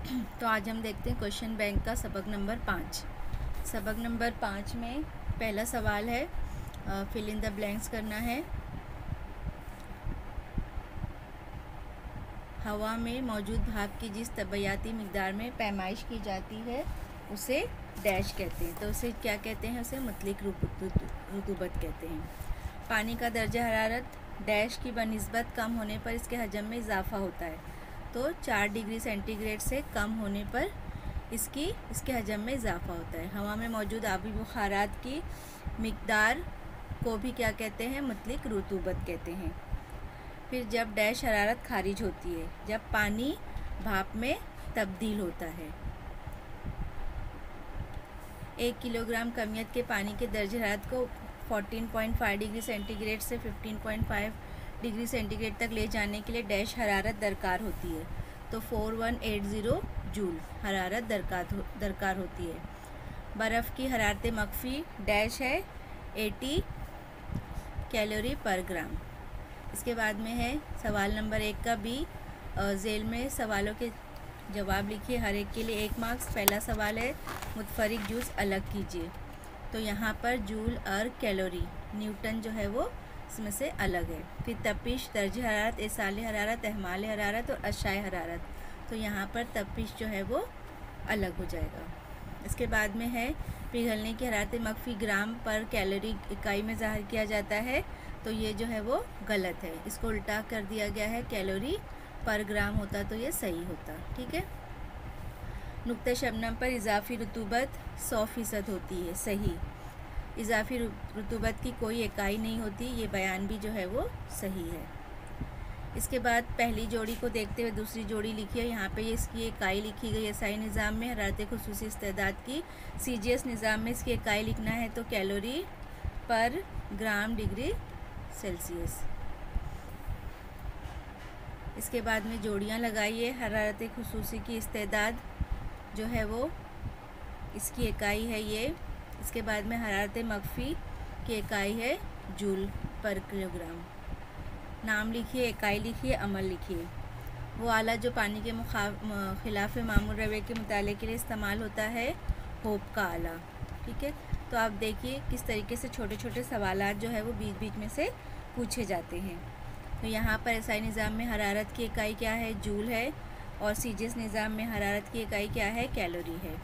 तो आज हम देखते हैं क्वेश्चन बैंक का सबक नंबर 5। सबक नंबर 5 में पहला सवाल है, फिल इन द ब्लैंक्स करना है। हवा में मौजूद भाप की जिस तबैयाती मिकदार में पैमाइश की जाती है उसे डैश कहते हैं। तो उसे क्या कहते हैं? उसे मुतलिक रुतूबत कहते हैं। पानी का दर्जा हरारत डैश की बनिस्बत कम होने पर इसके हजम में इजाफा होता है। तो 4 डिग्री सेंटीग्रेड से कम होने पर इसके हजम में इजाफा होता है। हवा में मौजूद आबी बुखारात की मिकदार को भी क्या कहते हैं? मुतलिक रुतूबत कहते हैं। फिर जब डैश हरारत खारिज होती है, जब पानी भाप में तब्दील होता है। 1 किलोग्राम कमियत के पानी के दर्जे हरारत को 14.5 डिग्री सेंटीग्रेड से 15.5 डिग्री सेंटीग्रेड तक ले जाने के लिए डैश हरारत दरकार होती है। तो 4180 जूल हरारत दरकार होती है। बर्फ़ की हरारत मख्फी डैश है 80 कैलोरी पर ग्राम। इसके बाद में है सवाल नंबर 1 का बी। जेल में सवालों के जवाब लिखिए, हर एक के लिए 1 मार्क्स। पहला सवाल है, मुतफरिक जूस अलग कीजिए। तो यहाँ पर जूल और कैलोरी न्यूटन जो है वो इसमें से अलग है। फिर तपिश, दर्ज हरारत, एसाले हरारत, एहमाल हरारत और अशाए हरारत। तो यहाँ पर तपिश जो है वो अलग हो जाएगा। इसके बाद में है पिघलने की हरारत मख्फी ग्राम पर कैलोरी इकाई में ज़ाहिर किया जाता है। तो ये जो है वो गलत है, इसको उल्टा कर दिया गया है, कैलोरी पर ग्राम होता तो ये सही होता। ठीक है। नुक्ते शबनम पर इजाफी रुतूबत 100% होती है, सही। इजाफी रुतूबत की कोई इकाई नहीं होती, ये बयान भी जो है वो सही है। इसके बाद पहली जोड़ी को देखते हुए दूसरी जोड़ी लिखिए। यहाँ पे इसकी इकाई लिखी गई है एसआई निज़ाम में हरारत खुसूसी इस्तेदाद की। सीजीएस निज़ाम में इसकी इकाई लिखना है तो कैलोरी पर ग्राम डिग्री सेल्सियस। इसके बाद में जोड़ियाँ लगाइए। हरारत खुसूसी की इस्तेदाद जो है वो इसकी इकाई है ये। इसके बाद में हरारत मख्फी की इकाई है जूल पर किलोग्राम। नाम लिखिए, इकाई लिखिए, अमल लिखिए। वो आला जो पानी के खिलाफ मामूल रवे के मुताले के लिए इस्तेमाल होता है, होप का आला। ठीक है। तो आप देखिए किस तरीके से छोटे छोटे सवालात जो है वो बीच बीच में से पूछे जाते हैं। तो यहाँ पर एसआई निज़ाम में हरारत की इकाई क्या है? जूल है। और सीजीएस निज़ाम में हरारत की इकाई क्या है? कैलोरी है।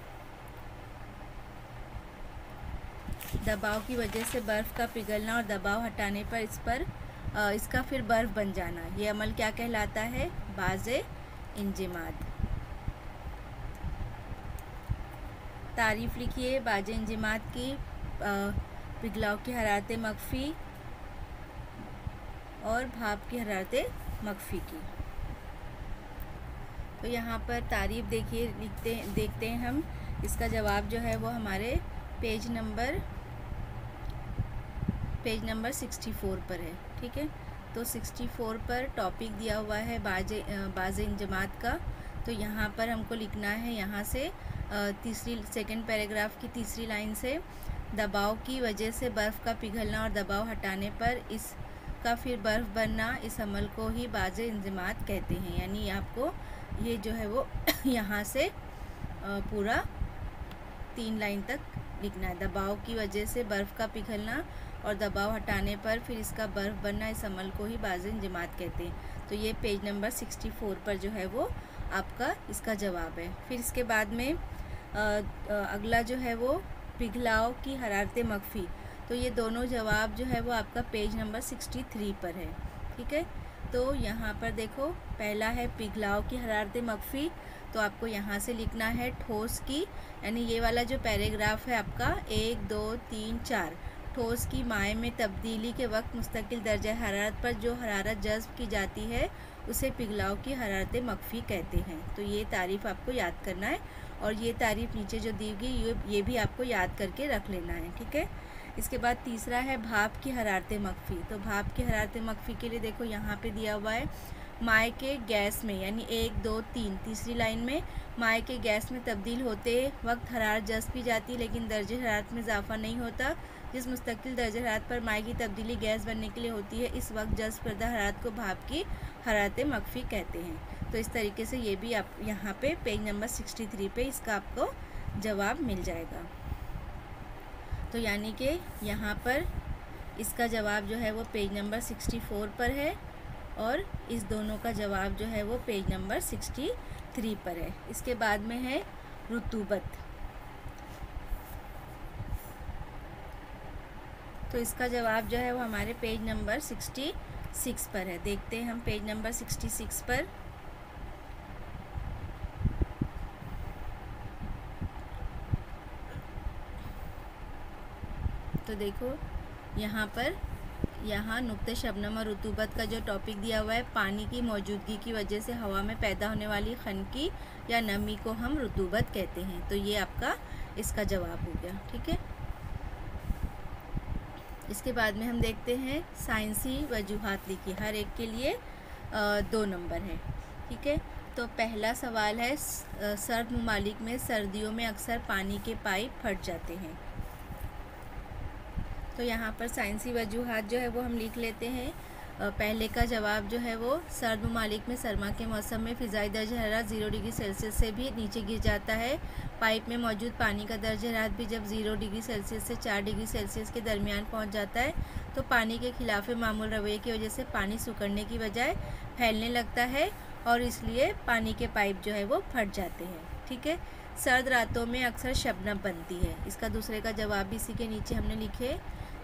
दबाव की वजह से बर्फ़ का पिघलना और दबाव हटाने पर इसका फिर बर्फ़ बन जाना, ये अमल क्या कहलाता है? बाज़े इंजिमाद। तारीफ़ लिखिए बाज़े इंजिमाद की। पिघलाव की हरारत मख्फी और भाप की हरारत मख्फी की। तो यहाँ पर तारीफ़ देखिए, देखते हैं हम। इसका जवाब जो है वो हमारे पेज नंबर 64 पर है। ठीक है। तो 64 पर टॉपिक दिया हुआ है बाज़े इंजमात का। तो यहाँ पर हमको लिखना है, यहाँ से सेकंड पैराग्राफ की तीसरी लाइन से, दबाव की वजह से बर्फ़ का पिघलना और दबाव हटाने पर इसका फिर बर्फ़ बनना, इस अमल को ही बाज़े इंजमात कहते हैं। यानी आपको ये जो है वो यहाँ से पूरा 3 लाइन तक लिखना है। दबाव की वजह से बर्फ़ का पिघलना और दबाव हटाने पर फिर इसका बर्फ़ बनना, इस अमल को ही बाज़े इंजमात कहते हैं। तो ये पेज नंबर 64 पर जो है वो आपका इसका जवाब है। फिर इसके बाद में अगला जो है वो पिघलाव की हरारत मख्फी। तो ये दोनों जवाब जो है वो आपका पेज नंबर 63 पर है। ठीक है। तो यहाँ पर देखो, पहला है पिघलाव की हरारत मख्फी। तो आपको यहाँ से लिखना है ठोस की, यानी ये वाला जो पैराग्राफ है आपका 1 2 3 4, ठोस की माए में तब्दीली के वक्त मुस्तकिल दर्जा हरारत पर जो हरारत जज़्ब की जाती है उसे पिघलाव की हरारत मख्फी कहते हैं। तो ये तारीफ़ आपको याद करना है, और ये तारीफ़ नीचे जो दी गई ये भी आपको याद करके रख लेना है। ठीक है। इसके बाद तीसरा है भाप की हरारत मख्फी। तो भाप की हरारत मख्फी के लिए देखो यहाँ पे दिया हुआ है, माए के गैस में, यानी 1 2 3 तीसरी लाइन में, माए के गैस में तब्दील होते वक्त हरारत जज़्ब की जाती है लेकिन दर्जे हरारत में इजाफा नहीं होता। जिस मुस्तकिल दर्जे हरारत पर माए की तब्दीली गैस बनने के लिए होती है, इस वक्त जज़्ब करदा हरारत को भाप की हरारत मख्फी कहते हैं। तो इस तरीके से ये भी आप यहाँ पे पेज नंबर 63 पे इसका आपको जवाब मिल जाएगा। तो यानी कि यहाँ पर इसका जवाब जो है वो पेज नंबर 64 पर है और इस दोनों का जवाब जो है वो पेज नंबर 63 पर है। इसके बाद में है रुतूबत। तो इसका जवाब जो है वो हमारे पेज नंबर 66 पर है। देखते हैं हम पेज नंबर 66 पर। तो देखो यहाँ नुक्ते शबनम और रुतूबत का जो टॉपिक दिया हुआ है, पानी की मौजूदगी की वजह से हवा में पैदा होने वाली खनकी या नमी को हम रुतूबत कहते हैं। तो ये आपका इसका जवाब हो गया। ठीक है, इसके बाद में हम देखते हैं साइंसी वजूहात लिखी। हर एक के लिए 2 नंबर है। ठीक है, तो पहला सवाल है सर्द ममालिक में सर्दियों में अक्सर पानी के पाइप फट जाते हैं। तो यहाँ पर साइंसी वजूहात जो है वो हम लिख लेते हैं। पहले का जवाब जो है वो सर्द ममालिक में सरमा के मौसम में फ़िज़ाई दर्ज हरारत 0 डिग्री सेल्सियस से भी नीचे गिर जाता है। पाइप में मौजूद पानी का दर्ज हरारत भी जब 0 डिग्री सेल्सियस से 4 डिग्री सेल्सियस के दरमियान पहुंच जाता है तो पानी के खिलाफ मामूल रवैये की वजह से पानी सुखड़ने की बजाय फैलने लगता है और इसलिए पानी के पाइप जो है वो फट जाते हैं। ठीक है, सर्द रातों में अक्सर शबनम बनती है। इसका दूसरे का जवाब भी इसी के नीचे हमने लिखे।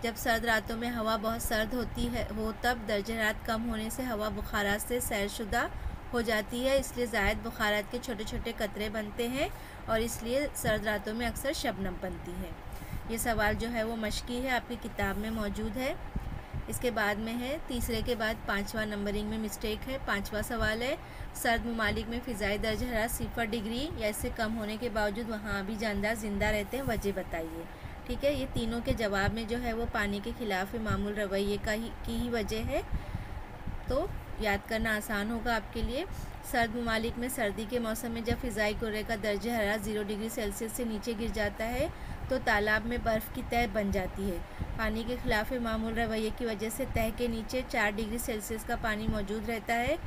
जब सर्द रातों में हवा बहुत सर्द हो तब दर्ज हरारत कम होने से हवा बुखारात से सैरशुदा हो जाती है, इसलिए ज़ायद बुखारात के छोटे छोटे कतरे बनते हैं और इसलिए सर्द रातों में अक्सर शबनम बनती है। ये सवाल जो है वो मश्की है, आपकी किताब में मौजूद है। इसके बाद में है तीसरे के बाद 5वां नंबरिंग में मिस्टेक है। 5वां सवाल है सर्द ममालिक में फ़िज़ाई दर्ज हरारत 0 डिग्री या इससे कम होने के बावजूद वहाँ भी जानदार ज़िंदा रहते हैं, वजह बताइए। ठीक है, ये तीनों के जवाब में जो है वो पानी के खिलाफ मामूल रवैये की ही वजह है, तो याद करना आसान होगा आपके लिए। सर्द ममालिक में सर्दी के मौसम में जब फ़िज़ाई कुर्रे का दर्ज हरारत 0 डिग्री सेल्सियस से नीचे गिर जाता है तो तालाब में बर्फ़ की तह बन जाती है। पानी के खिलाफ मामूल रवैये की वजह से तह के नीचे 4 डिग्री सेल्सियस का पानी मौजूद रहता है।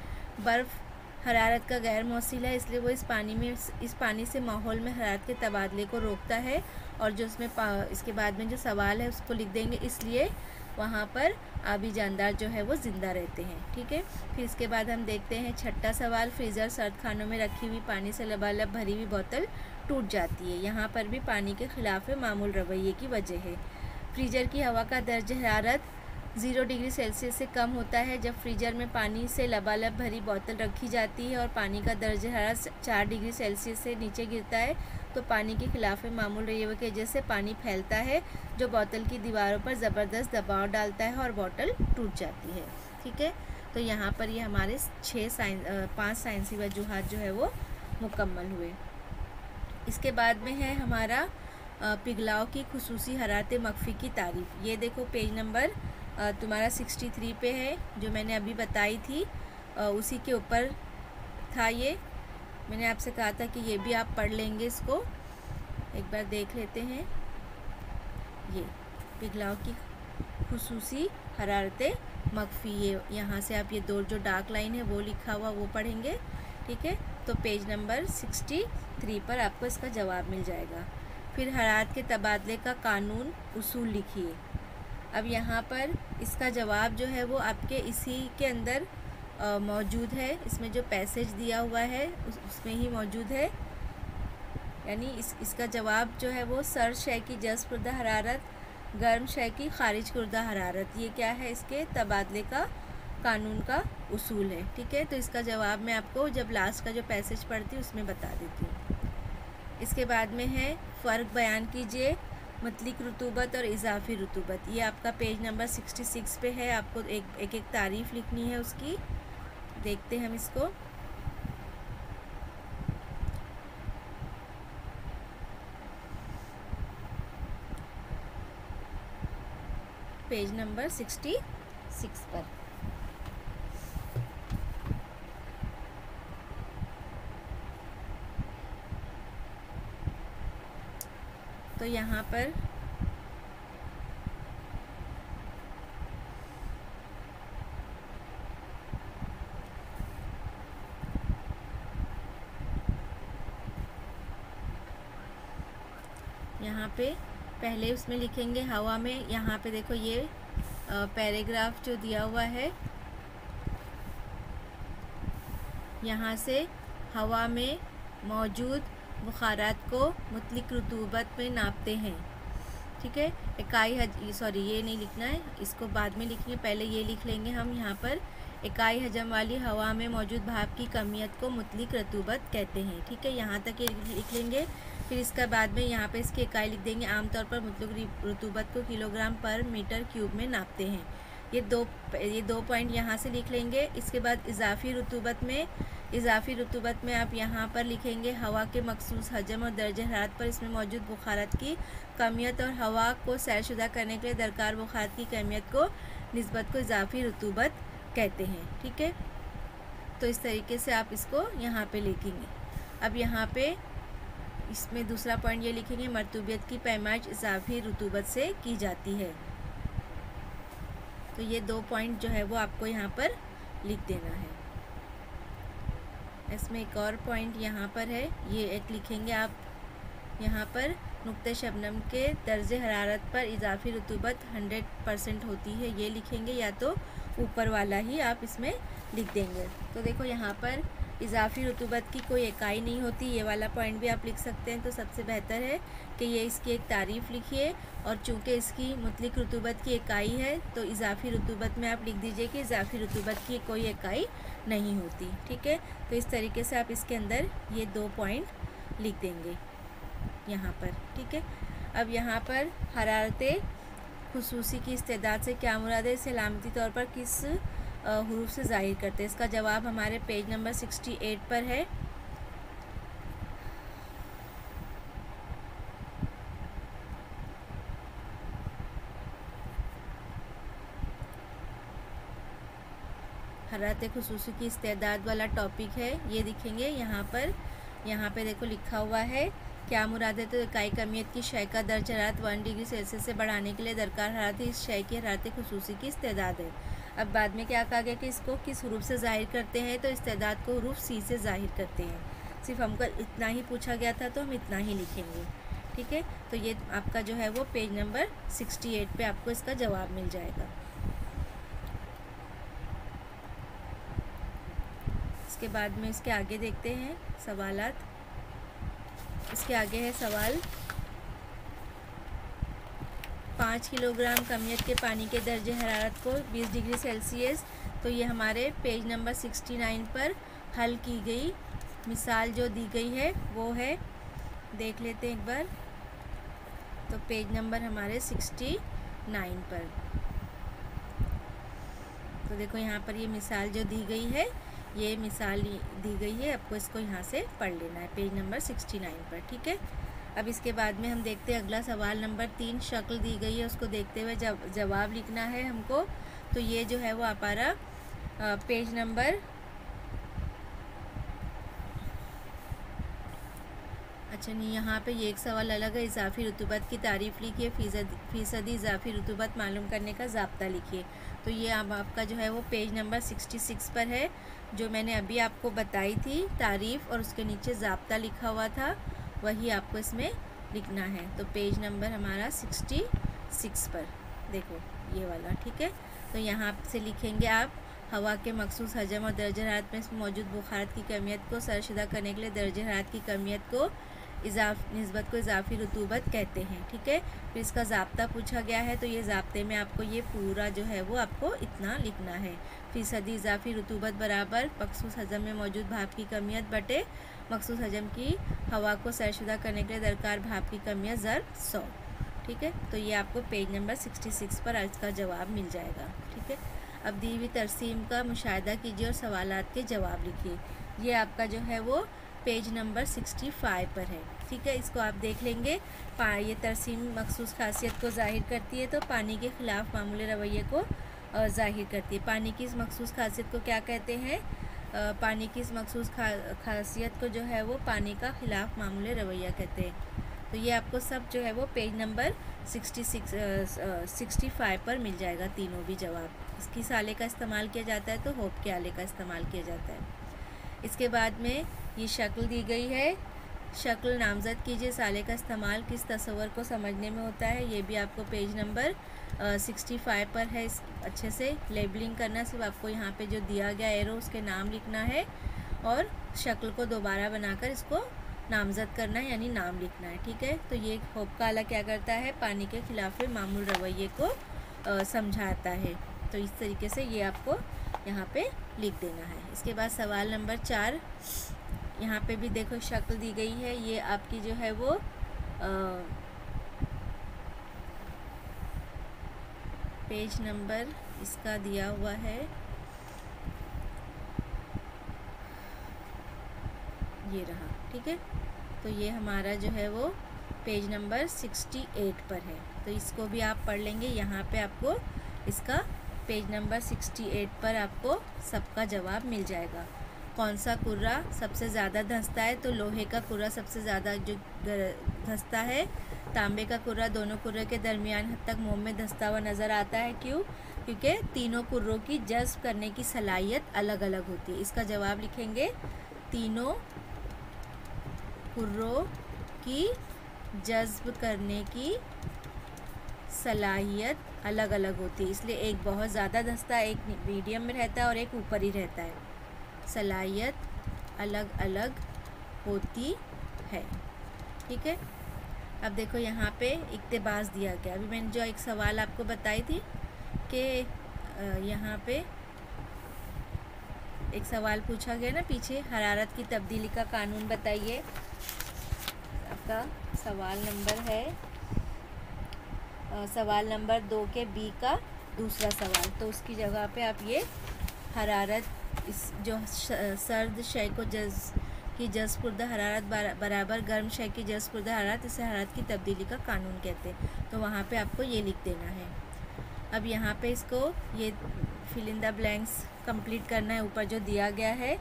बर्फ़ हरारत का गैर मौसिल है, इसलिए वो इस पानी से माहौल में हरारत के तबादले को रोकता है। और जो उसमें इसके बाद में जो सवाल है उसको लिख देंगे, इसलिए वहाँ पर आबी जानदार जो है वो ज़िंदा रहते हैं। ठीक है, फिर इसके बाद हम देखते हैं 6ठा सवाल। फ्रीज़र सर्द खानों में रखी हुई पानी से लबालब भरी हुई बोतल टूट जाती है। यहाँ पर भी पानी के खिलाफ मामूल रवैये की वजह है। फ्रीजर की हवा का दर्ज हरारत 0 डिग्री सेल्सियस से कम होता है जब फ्रीजर में पानी से लबालब भरी बोतल रखी जाती है और पानी का दर्ज हरारत 4 डिग्री सेल्सियस से नीचे गिरता है तो पानी के खिलाफ मामूल रवैये की वजह से पानी फैलता है जो बोतल की दीवारों पर ज़बरदस्त दबाव डालता है और बोतल टूट जाती है। ठीक है, तो यहाँ पर ये हमारे 5 साइंसी वजूहात जो है वो मुकम्मल हुए। इसके बाद में है हमारा पिघलाव की खुसूसी हरारत मख्फी की तारीफ़। ये देखो पेज नंबर तुम्हारा 63 पे है, जो मैंने अभी बताई थी उसी के ऊपर था। ये मैंने आपसे कहा था कि ये भी आप पढ़ लेंगे, इसको एक बार देख लेते हैं। ये पिघलाव की खुसूसी हरारत मख्फी, ये यहाँ से आप ये 2 जो डार्क लाइन है वो लिखा हुआ वो पढ़ेंगे। ठीक है, तो पेज नंबर 63 पर आपको इसका जवाब मिल जाएगा। फिर हरारत के तबादले का कानून उसूल लिखिए। अब यहाँ पर इसका जवाब जो है वो आपके इसी के अंदर मौजूद है। इसमें जो पैसेज दिया हुआ है उसमें ही मौजूद है। यानी इसका जवाब जो है वो सर्द शय की जज़्ब कुर्दा हरारत, गर्म शय की खारिज कुर्दा हरारत, ये क्या है, इसके तबादले का कानून का उसूल है। ठीक है, तो इसका जवाब मैं आपको जब लास्ट का जो पैसेज पढ़ती हूँ उसमें बता देती हूँ। इसके बाद में है फ़र्क बयान कीजिए मतलिक रुतूबत और इजाफी रुतूबत। ये आपका पेज नंबर 66 पे है। आपको एक तारीफ़ लिखनी है उसकी। देखते हैं हम इसको। पेज नंबर 66 पर। तो यहाँ पर यहाँ पे पहले उसमें लिखेंगे हवा में। यहाँ पे देखो ये पैराग्राफ जो दिया हुआ है, यहाँ से हवा में मौजूद बुखारात को मुतलिक रुतूबत में नापते हैं। ठीक है, ये नहीं लिखना है, इसको बाद में लिखेंगे, पहले ये लिख लेंगे हम। यहाँ पर इकाई हजम वाली हवा में मौजूद भाप की कमियत को मुतलिक रतूबत कहते हैं। ठीक है, यहाँ तक ये लिख लेंगे। फिर इसका बाद में यहाँ पे इसकी इकाई लिख देंगे। आमतौर पर मुतलिक रतूबत को किलोग्राम पर मीटर क्यूब में नापते हैं। ये दो पॉइंट यहाँ से लिख लेंगे। इसके बाद इजाफ़ी रुतूबत में आप यहाँ पर लिखेंगे हवा के मखसूस हजम और दर्जे हरारत पर इसमें मौजूद बुखारत की कमियत और हवा को सैरशुदा करने के लिए दरकार बुखारत की कमियत को निस्बत को इजाफ़ी रुतूबत कहते हैं। ठीक है, तो इस तरीके से आप इसको यहाँ पे लिखेंगे। अब यहाँ पे इसमें दूसरा पॉइंट ये लिखेंगे, मरतूबियत की पैमाइश इजाफ़ी रुतूबत से की जाती है। तो ये 2 पॉइंट जो है वो आपको यहाँ पर लिख देना है। इसमें एक और पॉइंट यहाँ पर है, ये एक लिखेंगे आप यहाँ पर, नुक्ते शबनम के दर्जे हरारत पर इजाफ़ी रुतूबत 100% होती है, ये लिखेंगे, या तो ऊपर वाला ही आप इसमें लिख देंगे। तो देखो यहाँ पर इजाफ़ी रुतूबत की कोई इकाई नहीं होती, ये वाला पॉइंट भी आप लिख सकते हैं। तो सबसे बेहतर है कि ये इसकी एक तारीफ़ लिखिए, और चूँकि इसकी मुतलिक रुतूबत की इकाई है तो इजाफ़ी रुतूबत में आप लिख दीजिए कि इजाफ़ी रुतूबत की कोई इकाई नहीं होती। ठीक है, तो इस तरीके से आप इसके अंदर ये 2 पॉइंट लिख देंगे यहाँ पर। ठीक है, अब यहाँ पर हरारते खुसूसी की इस्तेदाद से क्या मुराद है, इसे अलामती तौर पर किस हुरूफ से ज़ाहिर करते हैं। इसका जवाब हमारे पेज नंबर 68 पर है। हरारत खुसूसी की इस्तेदाद वाला टॉपिक है, ये दिखेंगे यहाँ पे देखो लिखा हुआ है क्या मुराद है। तो इकाई कमियत की शय का दर्ज हरारत 1 डिग्री सेल्सियस से बढ़ाने के लिए दरकार हरारत इस शय की हरारत खुसूसी की इस्तेदाद है। अब बाद में क्या कहा गया कि इसको किस हुरूफ से ज़ाहिर करते हैं, तो इस्तेदाद को हुरूफ सी से ज़ाहिर करते हैं। सिर्फ हमको इतना ही पूछा गया था तो हम इतना ही लिखेंगे। ठीक है, तो ये आपका जो है वो पेज नंबर 68 पे आपको इसका जवाब मिल जाएगा। इसके बाद में इसके आगे देखते हैं सवालात। इसके आगे है सवाल, 5 किलोग्राम कमियत के पानी के दर्जे हरारत को 20 डिग्री सेल्सियस, तो ये हमारे पेज नंबर 69 पर हल की गई मिसाल जो दी गई है वो है, देख लेते हैं एक बार। तो पेज नंबर हमारे 69 पर, तो देखो यहाँ पर ये मिसाल जो दी गई है, ये मिसाल दी गई है, आपको इसको यहाँ से पढ़ लेना है पेज नंबर 69 पर। ठीक है, अब इसके बाद में हम देखते हैं अगला सवाल नंबर 3। शक्ल दी गई है, उसको देखते हुए जवाब लिखना है हमको। तो ये जो है वो हमारा पेज नंबर, अच्छा नहीं, यहाँ पे ये एक सवाल अलग है। इजाफ़ी रुतूबत की तारीफ़ लिखिए, फ़ीसदी इजाफ़ी रुतूबत मालूम करने का ज़ाब्ता लिखिए। तो ये अब आपका जो है वो पेज नंबर 66 पर है, जो मैंने अभी आपको बताई थी तारीफ़ और उसके नीचे ज़ाब्ता लिखा हुआ था, वही आपको इसमें लिखना है। तो पेज नंबर हमारा 66 पर देखो ये वाला। ठीक है, तो यहाँ से लिखेंगे आप, हवा के मखसूस हजम और दर्जे हरारत में मौजूद बुखारत की कमियत को सरशुदा करने के लिए दर्जे हरारत की कमियत को निस्बत को इजाफ़ी रुतूबत कहते हैं। ठीक है, फिर इसका ज़ाब्ता पूछा गया है, तो ये ज़ाब्ते में आपको ये पूरा जो है वो आपको इतना लिखना है। फ़ीसदी इजाफ़ी रुतूबत बराबर मखसूस हजम में मौजूद भाप की कमियत बटे मखसूस हजम की हवा को सरशुदा करने के लिए दरकार भाप की कमियत ज़रब 100। ठीक है, तो ये आपको पेज नंबर 66 पर इसका जवाब मिल जाएगा। ठीक है, अब दी हुई तरसीम का मुशाहिदा कीजिए और सवालात के जवाब लिखिए। ये आपका जो है वो पेज नंबर 65 पर है। ठीक है, इसको आप देख लेंगे। ये तरसीम मखसूस खासियत को ज़ाहिर करती है, तो पानी के ख़िलाफ़ मामूली रवैये को ज़ाहिर करती है। पानी की इस मखसूस खासियत को क्या कहते हैं, पानी की इस मखसूस खासियत को जो है वो पानी का ख़िलाफ़ मामूली रवैया कहते हैं। तो ये आपको सब जो है वो पेज नंबर 65 पर मिल जाएगा, तीनों भी जवाब। इसकी साले का इस्तेमाल किया जाता है तो होप के आले का इस्तेमाल किया जाता है। इसके बाद में ये शक्ल दी गई है शक्ल नामज़द कीजिए, साले का इस्तेमाल किस तस्वर को समझने में होता है, ये भी आपको पेज नंबर 65 पर है। इस अच्छे से लेबलिंग करना, सिर्फ आपको यहाँ पे जो दिया गया एरो उसके नाम लिखना है और शक्ल को दोबारा बनाकर इसको नामज़द करना है, यानी नाम लिखना है। ठीक है, तो ये होप का आला क्या करता है, पानी के खिलाफ मामूल रवैये को समझाता है। तो इस तरीके से ये आपको यहाँ पे लिख देना है। इसके बाद सवाल नंबर 4, यहाँ पे भी देखो शक्ल दी गई है, ये आपकी जो है वो पेज नंबर इसका दिया हुआ है, ये रहा। ठीक है, तो ये हमारा जो है वो पेज नंबर 68 पर है, तो इसको भी आप पढ़ लेंगे। यहाँ पे आपको इसका पेज नंबर 68 पर आपको सबका जवाब मिल जाएगा। कौन सा कुर्रा सबसे ज़्यादा धंसता है, तो लोहे का कुर्रा सबसे ज़्यादा जो धंसता है। तांबे का कुर्रा दोनों कुर्रे के दरमियान हद तक मोम में धंसता हुआ नज़र आता है। क्यों? क्योंकि तीनों कुर्रों की जज्ब करने की सलाहियत अलग अलग होती है। इसका जवाब लिखेंगे, तीनों कुर्रों की जज्ब करने की सलाहियत अलग अलग होती है, इसलिए एक बहुत ज़्यादा धंसता है, एक मीडियम में रहता है और एक ऊपर ही रहता है। सलाहियत अलग अलग होती है। ठीक है, अब देखो यहाँ पे इक्तिबास दिया गया। अभी मैंने जो एक सवाल आपको बताई थी कि यहाँ पे एक सवाल पूछा गया ना पीछे, हरारत की तब्दीली का कानून बताइए। आपका सवाल नंबर है सवाल नंबर 2 के बी का दूसरा सवाल। तो उसकी जगह पे आप ये हरारत, इस जो सर्द शय को जज़्ब-कुर्दा हरारत बराबर गर्म शय की जज़्ब-कुर्दा हरारत, इसे हरारत की तब्दीली का कानून कहते हैं। तो वहाँ पे आपको ये लिख देना है। अब यहाँ पे इसको ये fill in the blanks complete करना है, ऊपर जो दिया गया है।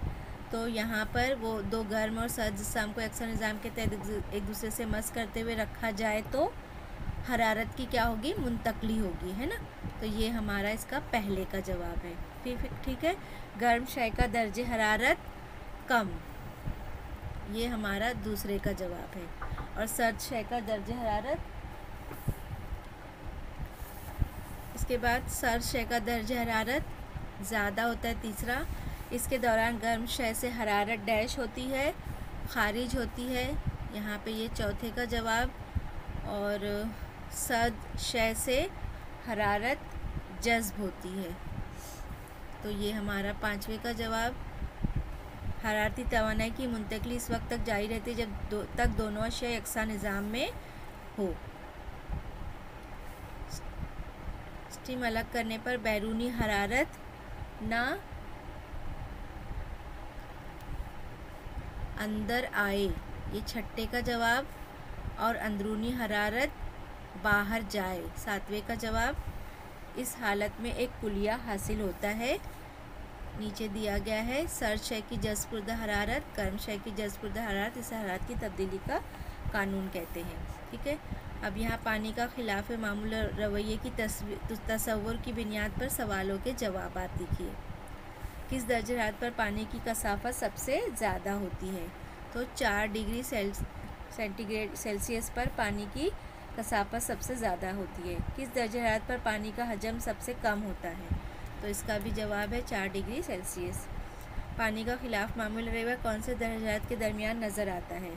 तो यहाँ पर वो दो गर्म और सर्द जिस्म को अक्सर निज़ाम के तहत एक दूसरे से मस करते हुए रखा जाए तो हरारत की क्या होगी, मुंतकली होगी, है ना। तो ये हमारा इसका पहले का जवाब है। ठीक है, गर्म शय का दर्जे हरारत कम, ये हमारा दूसरे का जवाब है। और सर्द शय का दर्जे हरारत, इसके बाद सर्द शय का दर्जे हरारत ज़्यादा होता है तीसरा। इसके दौरान गर्म शय से हरारत डैश होती है, खारिज होती है, यहाँ पे ये चौथे का जवाब। और सर्द शय से हरारत जज्ब होती है, तो ये हमारा पांचवे का जवाब। हरारती तवानाई की मुंतकली इस वक्त तक जारी रहती है जब तक दोनों अशया यकसा निज़ाम में हो। स्टीम अलग करने पर बैरूनी हरारत ना अंदर आए, ये छठे का जवाब। और अंदरूनी हरारत बाहर जाए, सातवें का जवाब। इस हालत में एक कुलिया हासिल होता है, नीचे दिया गया है। सर्द शय की जज़्ब-कुर्दा हरारत, गर्म शय की जज़्ब-कुर्दा हरारत, इसे हरारत की तब्दीली का कानून कहते हैं। ठीक है, अब यहाँ पानी का खिलाफ मामूल रवैये की तस्वुर की बुनियाद पर सवालों के जवाबात लिखिए। किस दर्जे हरारत पर पानी की कसाफत सबसे ज़्यादा होती है, तो 4 डिग्री सेल्सियस पर पानी की कसाफत सबसे ज़्यादा होती है। किस दर्जे हरारत पर पानी का हजम सबसे कम होता है, तो इसका भी जवाब है 4 डिग्री सेल्सियस। पानी का खिलाफ मामूल रवैया कौन से दर्जे हरारत के दरमियान नज़र आता है,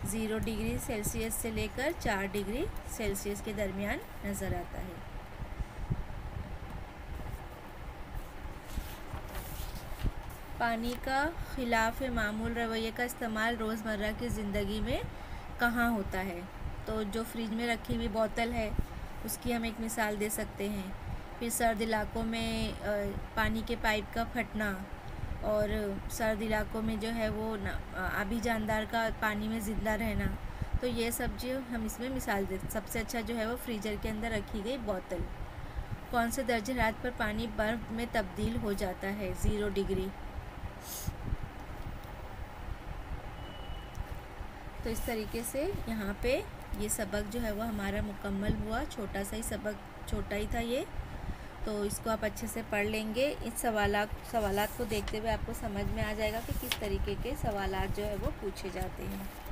0 डिग्री सेल्सियस से लेकर 4 डिग्री सेल्सियस के दरमियान नज़र आता है। पानी का खिलाफ मामूल रवैये का इस्तेमाल रोज़मर्रा की ज़िंदगी में कहाँ होता है, तो जो फ्रिज में रखी हुई बोतल है उसकी हम एक मिसाल दे सकते हैं। फिर सर्द इलाकों में पानी के पाइप का फटना, और सर्द इलाकों में जो है वो आबी जानदार का पानी में ज़िंदा रहना, तो ये सब जो हम इसमें मिसाल दे। सबसे अच्छा जो है वो फ्रीजर के अंदर रखी गई बोतल। कौन से दर्जे हरारत पर पानी बर्फ़ में तब्दील हो जाता है, 0 डिग्री। तो इस तरीके से यहाँ पे ये सबक जो है वो हमारा मुकम्मल हुआ। छोटा सा ही सबक, छोटा ही था ये, तो इसको आप अच्छे से पढ़ लेंगे। इस सवालात को देखते हुए आपको समझ में आ जाएगा कि किस तरीके के सवालात जो है वो पूछे जाते हैं।